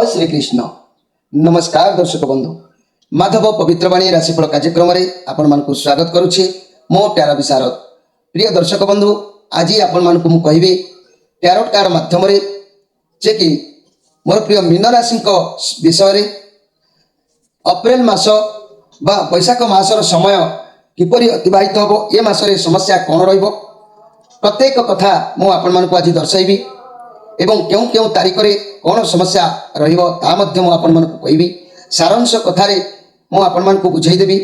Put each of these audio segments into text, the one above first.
जय श्री कृष्ण। नमस्कार दर्शक बंधु, माधव पवित्रवाणी राशिफल कार्यक्रम में आपण मानकु स्वागत करुछि। मो टैरो विशारद। प्रिय दर्शक बंधु, आज आपण मानकु मु कहबी टैरोट कार्ड माध्यम रे जे कि मोर प्रिय मीन राशि विषय रे अप्रैल मास बा बैशाख मासर समय किपरि अतिबाहित होबो, ए मासरे समस्या कौन रहिबो, प्रत्येक कथा मु आपण मानकु आज दर्शाइबी एवं क्यों क्यों तारीख रे कौन समस्या रहिबो ता मध्य मु आपण मानकु कहबी। सारांश कथारे मु आपण मानकु बुझाइदेबी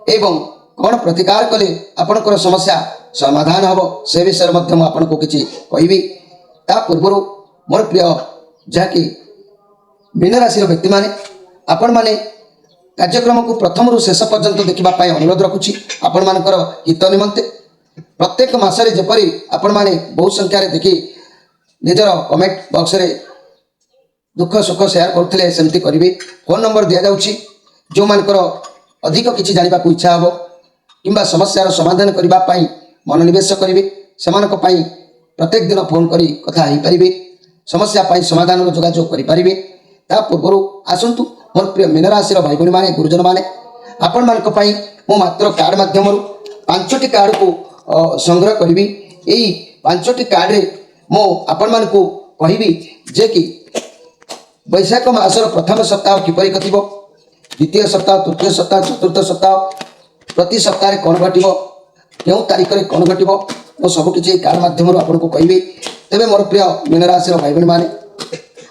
एवं कौन प्रतिकार कले आपणकर समस्या समाधान हबो से विषय मध्य मु आपनको किछि कहबी। ता पूर्वरु मोर प्रिय जाकि मीन राशि व्यक्ति माने आपण माने कार्यक्रम को प्रथम रु शेष पर्यंत देखिबा पाई अनुरोध रखुछि। आपण मानकर हित निमंते प्रत्येक मासरे जेपरि आपण माने बहु संख्या रे देखि निजर कमेंट बॉक्स रे दुख सुख शेयर करथिले सेमति करिवे। फोन नंबर दिया जाउछि, जो मानकर अधिक किछि जानिबा को इच्छा हबो किंबा समस्यार समाधान करिबा पाई मनोनिवेश करिवे, सेमानक पाई प्रत्येक दिन फोन करी कथा हेई परिबे, समस्या पाई समाधान जोगाजोग करि परिबे। ता पूर्वरु आसंतु मोर प्रिय मीन राशि भाई भणी माने गुरुजन माने आपण मानक पाई मो मात्र कार्ड माध्यम 5टी कार्ड को संग्रह करिबी। एई 5टी कार्ड रे मो आपण मानकु कहिबी जे कि बैशाख मासर प्रथम सप्ताह किपरि कटिबो, द्वितीय सप्ताह, तृतीय सप्ताह, चतुर्थ सप्ताह, प्रति सप्ताह कौन घटिबो, केउ तारीख रे कौन घटिबो, मो सब किछि कार्ड माध्यम आपनको कहिबी। तेबे मोर प्रिय मीन राशि भाई भणी माने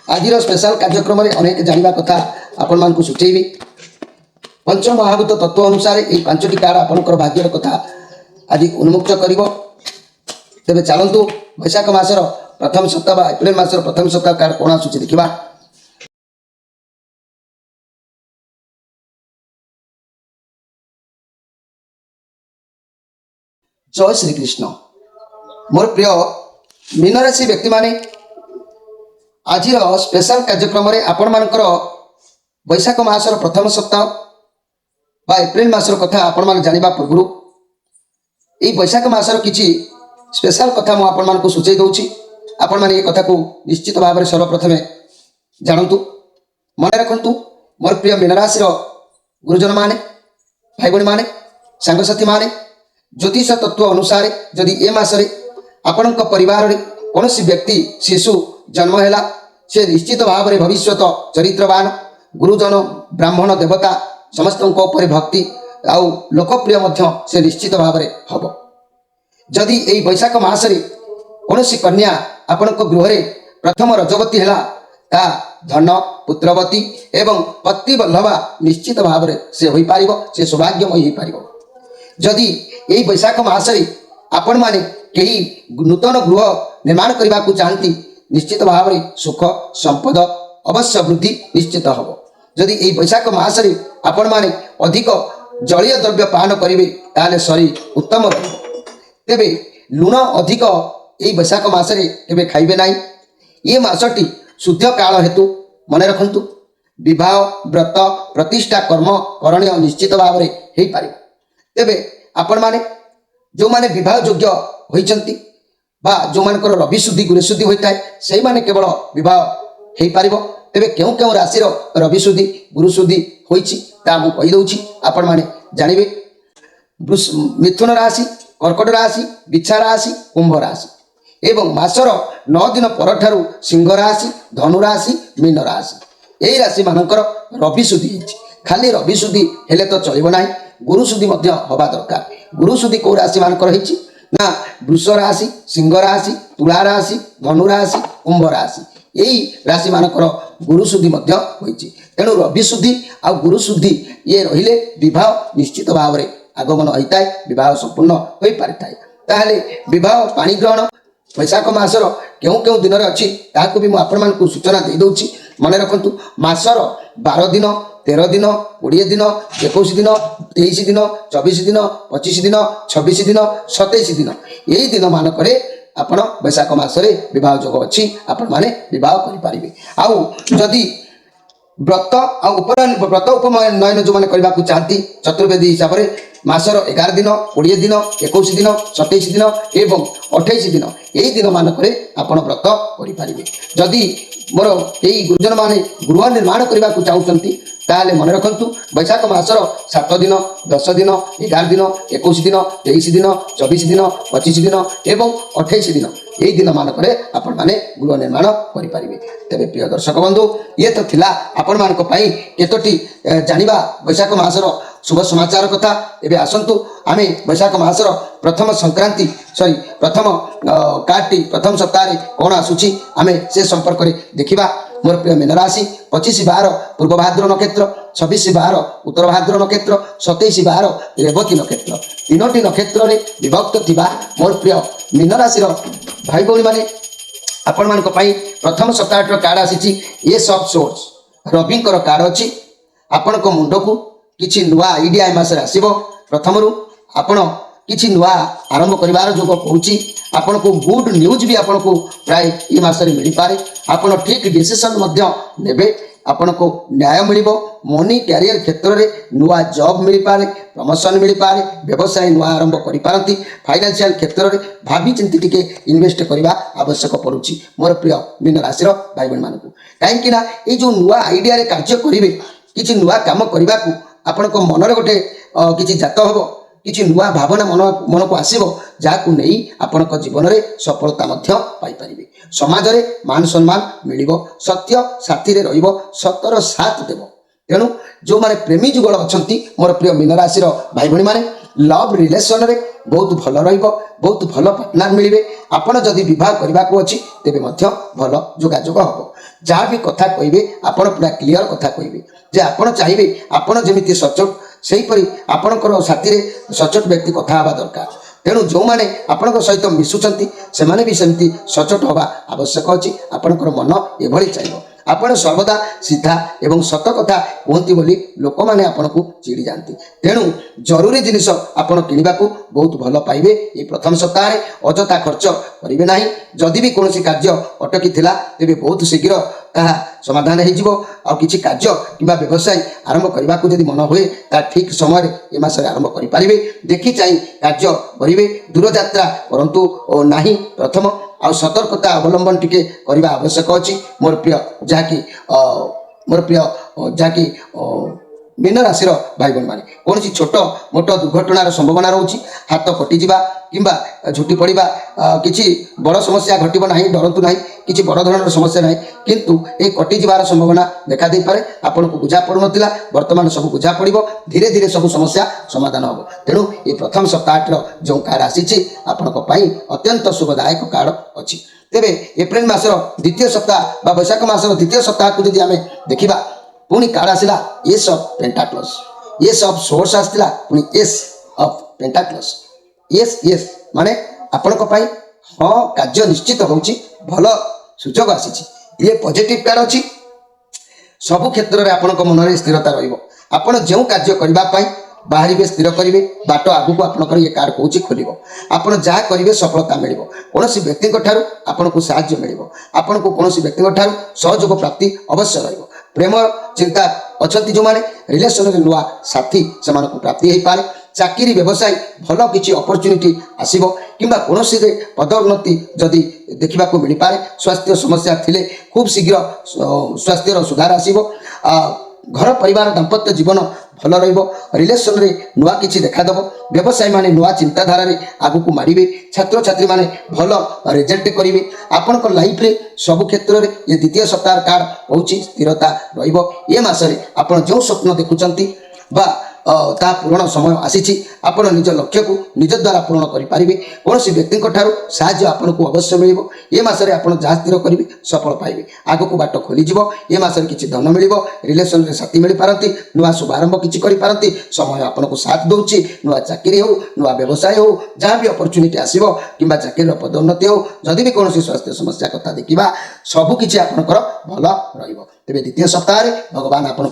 आजिर स्पेशल कार्यक्रम में अनेक जानिबा कथा आपण मानकु सुचेइबी। पंच महाभूत तत्व अनुसार एई 5टी कार्ड आपणकर भाग्यर कथा आज उन्मुक्त करिवो। तेबे चलंतु बैशाख मासर प्रथम सप्ताह बा एप्रिल मासर प्रथम सप्ताह कार्ड कोन आसुछि देखिबा। जय श्री कृष्ण। मोर प्रिय मीन राशि व्यक्ति माने आज स्पेशल कार्यक्रम में आपण मानकर बैशाख मासर प्रथम सप्ताह बा एप्रिल मासर कथा आपण मान जानिबा पूर्व एई बैशाख मासर किछि स्पेशल कथा मु आपण मानकु सूचई दउछि। आपण माने ए कथा को निश्चित भाव में सर्वप्रथमे जानतु, मन रखंतु। मोर प्रिय मीन राशि गुरुजन माने भाई भणी माने सांगसाथी माने ज्योतिष तत्व अनुसार जदि ए मासरे आपणक परिवार रे कोनोसी व्यक्ति शिशु जन्म हैला, से निश्चित भाव में भविष्यत चरित्रवान गुरुजन ब्राह्मण देवता समस्त भक्ति आउ लोकप्रिय मध्य से निश्चित भाव में हम। जदि यही बैशाख मासरे कोनोसी कन्या आपणक गृह प्रथम रजवती हैला, ता धन पुत्रवती एवं पति बल्लभा निश्चित भाव में से होई पारिबो, से सौभाग्यमयी होई पारिबो। जदि यही बैशाख मासरे आपण माने केही नूतन गृह निर्माण करबा को चाहती, निश्चित भाव में सुख संपद अवश्य वृद्धि निश्चित हम। जदि यही बैशाख मासरे आपण माने अधिक जलीय द्रव्य पान करेंगे ताले शरीर उत्तम रहिबो। तेबे लुण अधिक यही बैशाख मासरे केबे खाइबे नाही। ये मासटी शुद्ध काल हेतु मन रखंतु। विवाह व्रत प्रतिष्ठा कर्म करणीय निश्चित भाव में हेई पारिबो। तेबे आपण माने जो माने विवाह योग्य होइचंती बा जो मानकर रवि शुद्धि गुरु शुद्धि होता है, से माने केवल विवाह हेई पारिबो। तेबे केउ केउ राशि रवि शुद्धि गुरु शुद्धि होइछि ता मु कहि दउछि, आपण माने जानिबे। मिथुन राशि, कर्कट राशि, बिच्छा राशि, कुंभ राशि एवं मासर 9 दिन परठारु सिंह राशि, धनु राशि, मीन राशि एई राशि मानकर रवि शुद्धि हिछि। खाली रवि शुद्धि हेले तो चलिबो नाही, गुरु शुद्धि मध्य हवा दरकार। गुरु शुद्धि को राशि मानकर हिछि ना वृष राशि, सिंह राशि, तुला राशि, धनु राशि, कुंभ राशि यही राशि मानकर गुरु शुद्धि मध्य होइछि। तेणु रवि शुद्धि आ गुरु शुद्धि ये रहिले विवाह निश्चित भाव में आगमन होता है, विवाह संपूर्ण हो पारि थाए। ताहले विवाह पाणी ग्रहण बैशाख मासर केउ केउ दिन रे अछि ताकू भी मु आपण मानकु सूचना दे दउछि। मन रखंतु मासर 12 दिन, 13 दिन, 20 दिन, 21 दिन, 23 दिन, 24 दिन, 25 दिन, 26 दिन, 27 दिन यही दिन मानकरे आपण बैशाख मासरे विवाह योग अछि, आपण माने विवाह करि पारिबे। आउ जदि व्रत आ व्रत उपनयन जो माने करबा को चाहती चतुर्वेदी हिसाब रे मासर 11 दिन, 20 दिन, 21 दिन, 27 दिन एवं 28 दिन यही दिन मानकरे आपण व्रत करि पारिबे। जदि मोर यही गुरुजन मैंने गृह निर्माण करने को चाहते ताले मन रखु बैशाख मासर 7 दिन 10 दिन 11 दिन 21 दिन 23 दिन 24 दिन 25 दिन एवं 28 दिन यही दिन मानक आपण मैंने गृह निर्माण करेंगे। तेरे प्रिय दर्शक बंधु ये तो थिला आपण मानक पई केतोटी जानिबा बैशाख मासर शुभ समाचार कथा। एबे आसंतु आमे बैशाख मासर प्रथम संक्रांति सॉरी प्रथम कार्डटी प्रथम सप्ताह कौन आसुची आमे से संपर्क में देखिबा। मोर प्रिय मीन राशि 25/12 पूर्व भाद्र नक्षत्र, 26/12 उत्तर भाद्र नक्षत्र, 27/12 रेवती नक्षत्र तीनोटी नक्षत्र में विभक्त थिबा मोर प्रिय मीन राशि भाई भौणी माने आपण मानक पई प्रथम सप्ताह कार्ड आसी एस ऑफ सोर्स रविंकर कार्ड अच्छी। आपण को मुंड को किछि नुआ आइडिया ए मास आसीबो। प्रथम आपण किछि नुआ आरंभ करिवार जोग पहुँची। आपण को गुड न्यूज भी आपण को प्राय ए मास रे मिल पारे। आपण ठीक डिसीजन मध्य नेबे। आपण को न्याय मिलिबो। मनी कैरियर क्षेत्र में नुआ जॉब मिल पारे, प्रमोशन मिल पारे, व्यवसाय नुआ आरंभ करि पारंती। फाइनेंशियल क्षेत्र में भाभी चिंती टिके इन्वेस्ट करबा आवश्यक पड़ुची मोर प्रिय मीन राशि भाई बहन मानकु। काहेकि ना ए जो नुआ आइडिया रे कार्य करिवे किछि नुआ काम करबा को आपण को मन रे गोटे किछि जात हबो, किछि नुआ भावना मन को आसीबो जाकु नै आपण को जीवन रे सफलता मध्य पाई परिबे। समाज रे मान सम्मान मिलिबो, सत्य साथी रे रहिबो, सतर साथ देबो। तेणु जो माने प्रेमी जुगल अछंती मोर प्रिय मीन राशि भाई भणी माने लव रिलेशन रे बहुत भल रहिबो, बहुत भल पार्टनर मिलिबे। आपण जदि विवाह करबा को अछि तेबे मध्य भल जोगाजोग हबो। जहाँ भी कथा कहबे आपण पूरा क्लियर कथा कहबे जे आपण चाहिबे आपण जेमिति सचोट सेहीपरि आपणकर साथी रे सचोट व्यक्ति कथा हवा दरकार। तेणु जो माने आपण सहित मिशुचंती से माने भी सेमती सचोट हवा आवश्यक अछि। आपणकर मन एभଳି चाहिबो। आपण सर्वदा सीधा एवं सत कथा कहती बोली लोक माने आपण को चिड़ी जाती। तेणु जरूरी जिनिस आपण किनिबा को बहुत भल पाइबे। ये प्रथम सप्ताह रे अजथा खर्च करिवे नाही। जदि भी कोनोसी कार्य अटकी थिला तेबे बहुत शीघ्र ताहा समाधान हो जिवो। आ किछि कार्य किबा व्यवसाय आरंभ करबा को जदि मन होए ता ठीक समय ए मास रे आरंभ करि परिबे। देखि चाहि कार्य करिवे। दूर यात्रा परंतु नाही। प्रथम आ सतर्कता अवलंबन टिके करबा आवश्यक अछि मोर प्रिय जाकी मीन राशि भाई बहन माने कौन छोट मोट दुर्घटनार संभावना रोची। हाथ कटिजा किंबा झुटी पड़ा किसी बड़ समस्या घटब ना, डरतु ना। किसी बड़ धरण समस्या ना किंतु ये कटिजार संभावना देखा दे पारे। आपन को बुझा पड़ू ना बर्तमान सब बुझा पड़ो। धीरे धीरे सब समस्या समाधान हम। तेणु ये प्रथम सप्ताह जो कार्ड आसी आपण अत्यंत शुभदायक कार्ड अच्छी। तेरे एप्रिल मासर द्वितीय सप्ताह बैशाख मासर द्वितीय सप्ताह को जब आम देखा पुणी कार्ड आसला ace of pentacles. Ace of swords आसला पुणी ace of pentacles. Ace ace माने आपण हाँ कार्य निश्चित होची भल सुजोग आसी। ये पॉजिटिव कार्ड अच्छी। सबु क्षेत्र में आपण मन में स्थिरता रहिबो। आपण जो कार्य करने बाहर स्थिर करेंगे बाट आगू को आपंकर ये कार्ड कौच खोल। आपड़ जहाँ करेंगे सफलता मिल। कौन व्यक्ति आपन को साहाय्य मिल। आपन को कौन व्यक्ति सहयोग प्राप्ति अवश्य रही। प्रेम चिंता अच्छा जो मैंने रिलेशन में नुआ साथी से प्राप्ति हो पाए। चाकरी व्यवसाय भल किसी अपरच्युनिटी आसब किंबा कौन पदोन्नति जदि देखा मिल पाए। स्वास्थ्य समस्या थिले खूब शीघ्र स्वास्थ्यर सुधार आसब। घर परिवार दाम्पत्य जीवन भल रिलेशन रे नुआ किछि देखादेव। व्यवसायी माने नुआ चिंताधारा रे आगु को मारिबे। छात्र छात्री माने भल रिजल्ट करिवे। आपनक लाइफ रे सब क्षेत्र रे ये द्वितीय सप्ताह कार्ड होउची स्थिरता रहिबो। ये मासरे आपण जो स्वप्न देखुचंती बा ता पूर्ण समय आसी। आपण निज लक्ष्य को निज द्वारा पूर्ण करेंगे। कौन व्यक्ति साहाय्य आपन को अवश्य मिल। ये मासरे आप जहाँ स्थिर करेंगे सफल पाइबे। आग को बाट खोलीज। ये मासरे किसी धन मिल। रिलेशन रे साथी मिल पारती। नुआ शुभारंभ किसी करें। समय आपन को साथ दौर। नुआ चाकरी हो नुआ व्यवसाय हो जहाँ भी अपरच्युनिटी आसो कि चाकरी पदोन्नति हो जदि भी कौन स्वास्थ्य समस्या कथा देखा सबकि आपंकर भल रही। तेरे द्वितीय सप्ताह भगवान आपण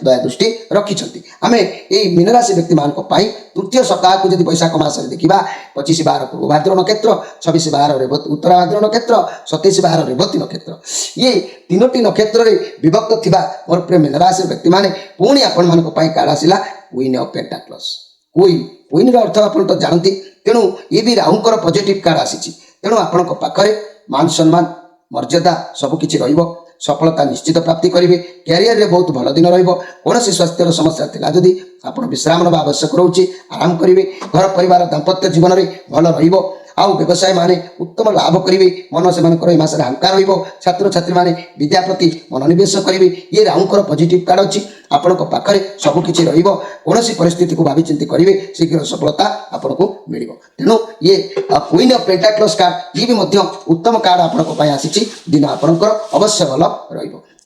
दया दृष्टि रखिंट। आम यही मीन राशि व्यक्ति मान तृतीय सप्ताह को जब बैशाख मास देखा 25/12 पूर्व भाद्र नक्षत्र, 26/12 उत्तर भाद्र नक्षत्र, 27/12 रेवती नक्षत्र ये तीनोटी नक्षत्र रे विभक्त थिबा मोर प्रिय मीन राशि व्यक्ति माने पुणी आपण मान कार्ड आसला क्वीन ऑफ पेंटाक्लस। क्वीन अर्थ आप तो जानती। तेणु ये भी राहुंकर पॉजिटिव कार्ड आसी। तेणु आपण पाखरे मान सम्मान मर्यादा सबकि रहिबो। सफलता निश्चित प्राप्ति करेंगे। कैरियर रे बहुत भल दिन रोसी स्वास्थ्य समस्या थिला जदि आपण विश्राम नवा आवश्यक रोचे आराम करेंगे। घर परिवार दाम्पत्य जीवन में भल रहिबो। आउ व्यवसाय माने उत्तम लाभ करेंगे। मन से मसरे हल्का छात्र छात्री माने विद्या प्रति मनोनिवेश करेंगे। ये राउंडर पॉजिटिव कार्ड अच्छी आपण पाखे सबकि कौन परिस्थिति को भावी चिंती करेंगे शीघ्र सफलता आपन को मिल। तेणु ये क्वीन ऑफ पेंटाक्लस कार्ड ये भी उत्तम कार्ड आपण आसी दिन आपंकर अवश्य भल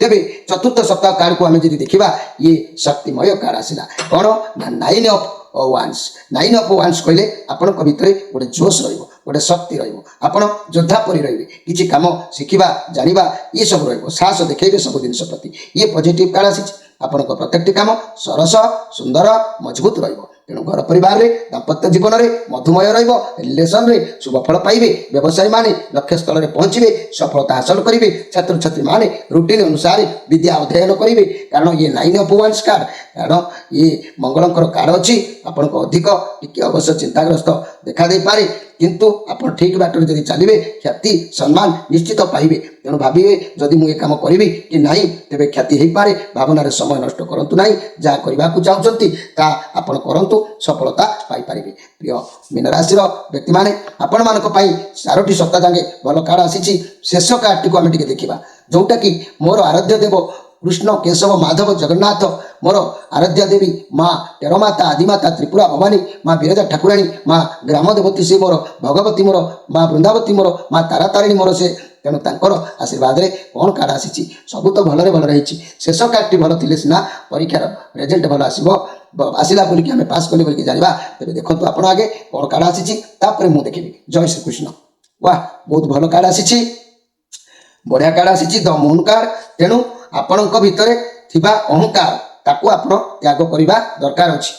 तेरे चतुर्थ सप्ताह कार्ड को आम जी देखा ये शक्तिमय कार्ड आसला कौन ना 9 ऑफ वान्स। 9 ऑफ वान्स कहले आपण भितर गोटे जोश रोटे शक्ति आपण योद्धा परी रे किसी कम शिखा जाना ये सब साहस देखिए सब जिन प्रति ये पॉजिटिव कार्ड आसी आपण प्रत्येक काम सरस सुंदर मजबूत तेणु घर परिवार रे दाम्पत्य जीवन में मधुमय रिलेशन रे शुभ फल पाइबे। व्यवसायी माने लक्ष्य स्थल में पहुंचे सफलता हासिल करेंगे। छात्र छात्री माने रूटीन अनुसार विद्या अध्ययन करेंगे कारण ये 9 ऑफ वान्स कार्ड कारण ये मंगलंकर कार्ड अच्छी आपण अधिक टिके अवश्य चिंताग्रस्त देखा दे पारे किंतु आप ठीक बाट जब चलिए ख्याति सम्मान निश्चित पाइबे। तेणु भाविए जदि मुझे काम करी कि नहीं तेरे ख्याति हो पारे भावनार समय नष्ट करूँ ना जहाँ करने को चाहते आपड़ करूँ सफलता पाइपर। प्रिय मीन राशि व्यक्ति मैंने आपण मान 4टी सप्ताह जागे भल कार्ड आसी। शेष कार्ड टी आम देखा जोटा कि मोर आराध्य देव कृष्ण केशव माधव जगन्नाथ मोर आराध्या देवी माँ टेरमाता आदिमाता त्रिपुरा भवानी माँ विरजा ठाकुराणी माँ ग्राम देवती से मोर भगवती मोर माँ वृंदावती मोर माँ तारातारिणी मोर से तेणु तांकर आशीर्वाद रे कौन कार्ड आसी सब तो भल भल रही। शेष कार्ड भल थे सीना परीक्षार रिजल्ट भल आसला बोलिक आम पास कले बोलिक जाना। तेज देखो आपण आगे कौन कार्ड आसी मुझे देखी। जय श्री कृष्ण। वाह बहुत भल कार्ड आसी बढ़िया कार्ड आसी द मून कार्ड। तेणु आपणक भितर थिबा अहंकार ताकू आपण त्याग करने दरकार अच्छी।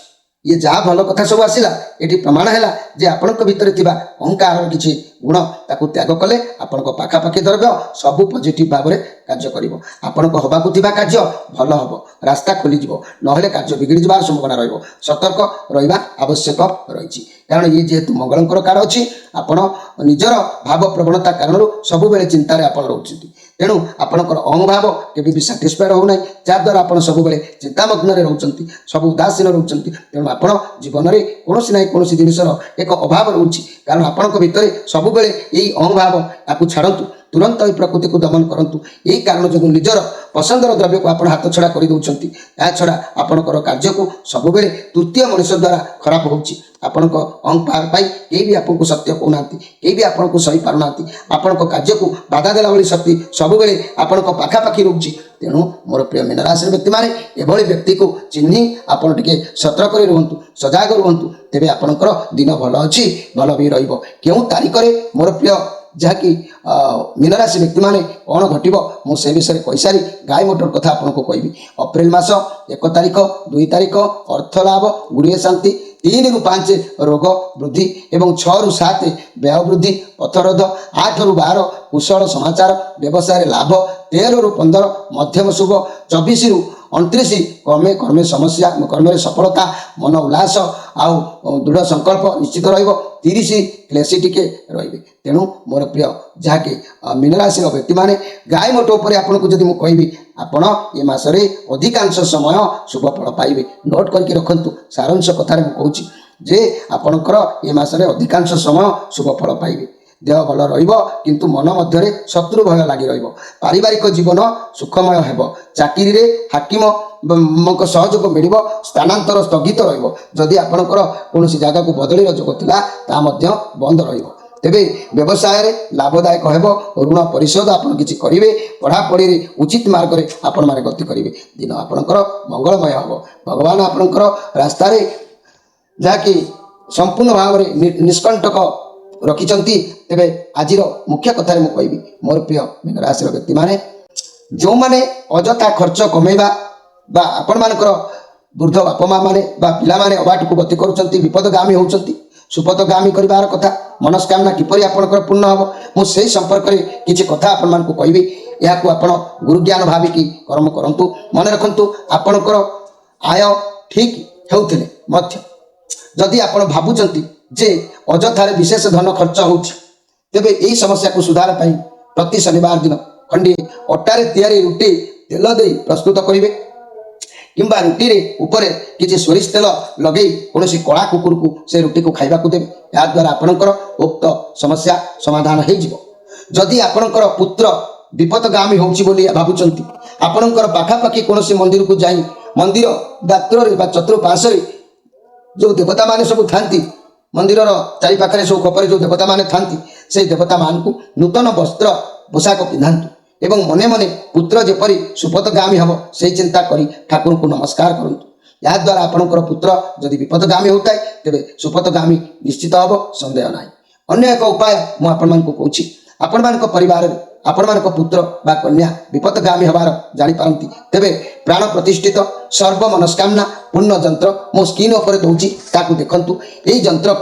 ये जहाँ भल कथा सब आसला ये प्रमाण है जे आपणक भितर थिबा अहंकार किसी गुण ताकू त्याग कले आपण पाखापाखि द्रव्य सबू पॉजिटिव भाव में कार्य करिवो। आपण हवाकू थिबा कार्य भल हम रास्ता खोलीज ना कार्य बिगड़ी जबार संभावना रहिबो। सतर्क रहिबा आवश्यक रही कारण ये जेहेतु मंगलंकर कार्ड अच्छी आपण निजर भाव प्रवणता कारण सब बेले चिंतार आप रोचती। तेणु आपणकर अहंभाव केबे भी साटिस्फाइड होना जहाद्वारा आप सब बेले चिंतामग्न रोचंती सब उदासीन रोचंती। तेणु आप जीवन में कौन ना कौन जिनसर एक अभाव रोचे कारण आपण भितर सब बेले यही अहंभाव आपको छाड़तु तुरंत ही प्रकृति को दमन करूँ। यही कारण जो निजर पसंदर द्रव्य को आप हाथ छड़ा कर दौरान या छड़ा आपणकर कार्य को सब बेले तृतीय मनुष्य द्वारा खराब होची। आपण अहंकार पाई कहीं भी आपको सत्य कहना कहीं भी आपको सही पारना आपण कार्य को बाधा देला वाली शक्ति सब बेले आपण पाखापाखि रोचे। तेणु मोर प्रिय मीन राशि व्यक्ति माने एभली व्यक्ति को चिन्ही आपण टिके सतर्क रुहतु सजाग रुहतु तेबे आपणकर दिन भल अच्छी भल भी रहिबो। केउ तारिख रे मोर प्रिय जहाँकि मीन राशि व्यक्ति मैंने कौन घटो मुझे विषय कही सारी गाय मोटर कथा आपको कहबी। अप्रैल मास 1 तारिख 2 तारिख अर्थ लाभ गुड़िए शांति 3 ରୁ 5 रोग वृद्धि एवं 6 ରୁ 7 व्यय वृद्धि पथरोध 8 ରୁ 12 कुशल समाचार व्यवसाय लाभ 13 ରୁ 15 मध्यम शुभ 24 ରୁ 29 कर्मे कर्मे समस्या कर्म सफलता मन उल्लास आउ दृढ़ संकल्प निश्चित रही 30 क्लेसी टिके रही। तेणु मोर प्रिय जहाँकि मीन राशि व्यक्ति मैंने गाय मोट उपर आपको जब मुझे कहबी आपण ये मासरे अधिकांश समय शुभ फल पाइबे। नोट करके रखंतु सारांश कथार मुझे जे आपणकर ये मासरे अधिकांश समय शुभ फल पाइबे। देह भल रु मन मध्य शत्रु भय लगी पारिवारिक जीवन सुखमय हेब। चाकरी रे हाकिम सहयोग मिल स्थानांतर स्थगित रदि आपणकर कौन जगह को बदल जोग था बंद रही तेबे व्यवसाय रे लाभदायक हेब। ऋण परिशोध आप किसी करेंगे पढ़ापढ़ी उचित मार्ग में आपण मैंने गति करेंगे। दिन आपणकर मंगलमय हम भगवान आपणकर रास्तार जहाँकि संपूर्ण भाव में निष्कंटक रखिंट। तेबे आज मुख्य कथार मुझे कहबी मोर प्रिय मीन राशि व्यक्ति मैंने जो मैंने अजथा खर्च कमेवा बा आपण मानकर वृद्ध बापा माँ मैंने पिला माने अबाट को गति करुँच विपदगामी होती सुपथगामी करार कथा मनस्कामना किपरि आपणकर पूर्ण हम मुझे संपर्क में किसी कथा आपण मानक कहबी। यह गुरु ज्ञान भाविकी कर्म करंतु मन रखंतु आपणकर आय ठीक होउथिले मध्य जदि आपण भाबुचंती जे अजथारे विशेष धन खर्च होउछि तेबे एही समस्या को सुधार पाई प्रति शनिवार दिन खंडे अटारे तैयारी रुटी तेल दे प्रस्तुत करेंगे किंबा रुटी रे ऊपर किसी सोरिष तेल लगे कौन कला कुकुर को से रुटी को खाइबा को देवे या द्वारा आपणकर उक्त समस्या समाधान हो जदि आपणकर पुत्र विपदगामी होउची बोली भाबुचंती आपणकर पाखापाखि कौन मंदिर को जाई मंदिर दात्र रे बा चतुर्पार्श्व जो देवता माने सब थांती मंदिर चारि पाखरे सब खपर जो देवता माने थांती से देवता मान को नूतन वस्त्र पोशाक पिंधातु एवं मने मने पुत्र जेपरी सुपथगामी हम से चिंता करी ठाकुर को नमस्कार करंतु या द्वारा आपणकर पुत्र जदि विपदगामी होता है तेरे सुपथगामी निश्चित हम संदेह ना अन्य एक उपाय मु आपण मान को कहूँ आपण मान परिवार आपण मान पुत्र बा कन्या विपदगामी हबार जापारती तेरे प्राण प्रतिष्ठित सर्व मनस्कामना पूर्ण जंत्र मो स्क्रीन उपर दूची ताकू देखंतु यही जंत्र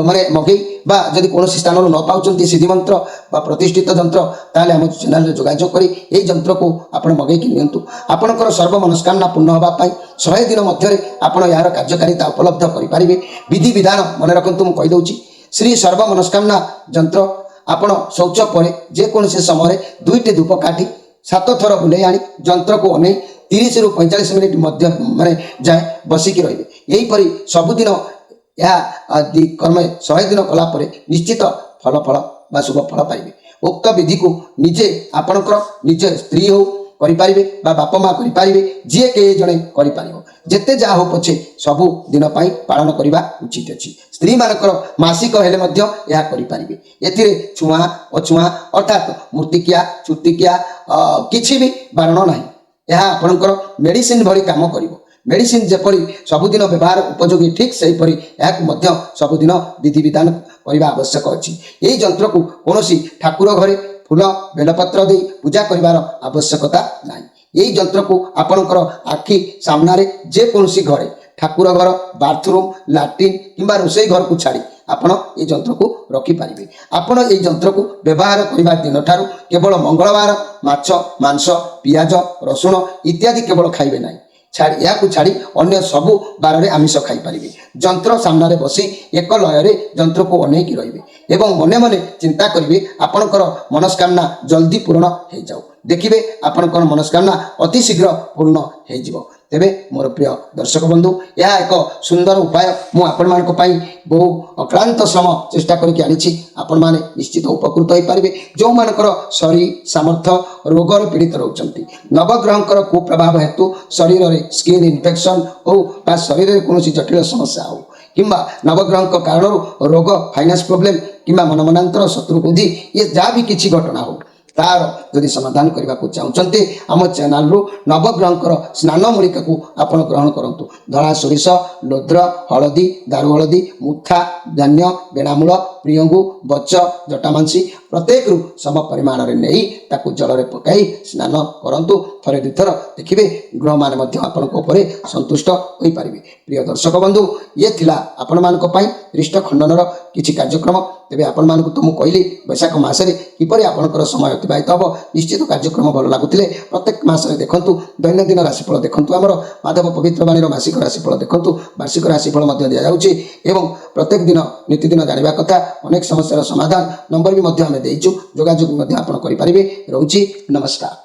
माने मगई बा जदि कौन स्थान न पाउचंती सिद्धि मंत्र बा प्रतिष्ठित जंत्र ताले हम चैनल जोगाजोग करी यही जंत्र को आपण मगई कि नियंतु आपणकर सर्व मनस्कामना पूर्ण हबा पाई 100 दिन मध्य आपण यार कार्यकारिता उपलब्ध करि पारिबे विधि विधान मन रखंतु मु कहि दउची श्री सर्व मनस्कामना जंत्र आपण शौच पर जेकोसी समय 2टी धूप काटी 7 थर बुले आनी जंत्र को अने 30 रु 45 मिनिट मध्य माने जाए बसिकी रहिबे यहीपरि सबुदिन या कर्म 100 दिन कला परे निश्चित फल बा शुभ फल पाइबे उक्त विधि को निजे आपणकर निजे स्त्री हो करिपारिबे बा बाप माँ करिपारिबे जे के जणे करिपारिबो जेते जा हो पछे सबु दिन पाई पालन करिबा उचित अछि स्त्री मानकर मासिक हेले मध्य या करिपारिबे एथिरे छुआ अछुआ अर्थात मूर्तिकिया चुतिकिया किछि भी बारण नाही यह आपणकर मेडिसिन भली काम करिवो मेडिसिन जेपरी सबुदिन व्यवहार उपयोगी ठीक से परी याक मध्य सबुदिन विधि विधान करने आवश्यक अच्छी यही जंत्र को कौन ठाकुर घरे फूल बेलपत्र दे पूजा करिवार आवश्यकता ना यही जंत्र को आपणकर आखि सामने जेकोसी घरे ठाकुर घर बाथरूम लैट्रिन किंबा रोसई घर को छाड़ी आपण ये जंत्र को रखिपारे आपण ये जंत्र को व्यवहार करने दिन ठारू केवल मंगलवार माछ मांस पियाज रसुण इत्यादि केवल खाइबे ना छाड़ी या छाड़ी अन्य सबु बार में आमिष खाई पारे जंत्र सामने बसी एक लय जंत्र को अनेक रहिबे एवं मने मने चिंता करिवे आपणकर मनस्कामना जल्दी पूर्ण हो जाऊ देखिए आपणकर मनस्कामना अति शीघ्र पूर्ण हो तेबे मोर प्रिय दर्शक बंधु यह एक सुंदर उपाय मु आपण मान बहु अक्लांत श्रम चेष्टा करके आनी आपण मैंने निश्चित उपकृत हो पारे जो मानकर शरीर सामर्थ्य रोगर पीड़ित रोचंती नवग्रहंकर कुप्रभाव हेतु शरीर में स्किन इन्फेक्शन हो बा शरीर में कौन जटिल समस्या हो किंबा नवग्रह कारण रोग फाइनान्स प्रोब्लेम किंबा मनमनांतर शत्रु बुद्धि ये जहाँ भी किसी घटना हो तार जदि समाधान करने को चाहते आम चैनल रु नवग्रहंकर स्नान मूलिका को आपण ग्रहण करूँ धला सोरिष लोद्र हलदी दारु हलदी मुथा धान्य बेणामूल प्रियंगु बच जटामांसी प्रत्येक रु सम परिमाण में नहीं ताकू जल में पकाई स्नान करूँ थरे दुथर देखिए ग्रह मान संतुष्ट हो पारे प्रिय दर्शक बंधु ये थिला आपण मानक पई दृष्ट खंडनर किछि कार्यक्रम तेबे आपण मानक तो मु कहली वैशाख मासरे किपरि आपणकर समय अतिबाहित हम निश्चित कार्यक्रम भल लगुले प्रत्येक मासरे देखंतु दैनंदिन राशिफल देखंतु आमर माधव पवित्र बाणीर मासिक राशिफल देखंतु वार्षिक राशिफल मध्य दिया जाउछि एवं प्रत्येक दिन नीतिदिन जानिबा कथा अनेक समस्यार समाधान नंबर भी मध्य आमे देइछु जोगाजोग मध्य आपण करि परिबे रहउछि नमस्कार।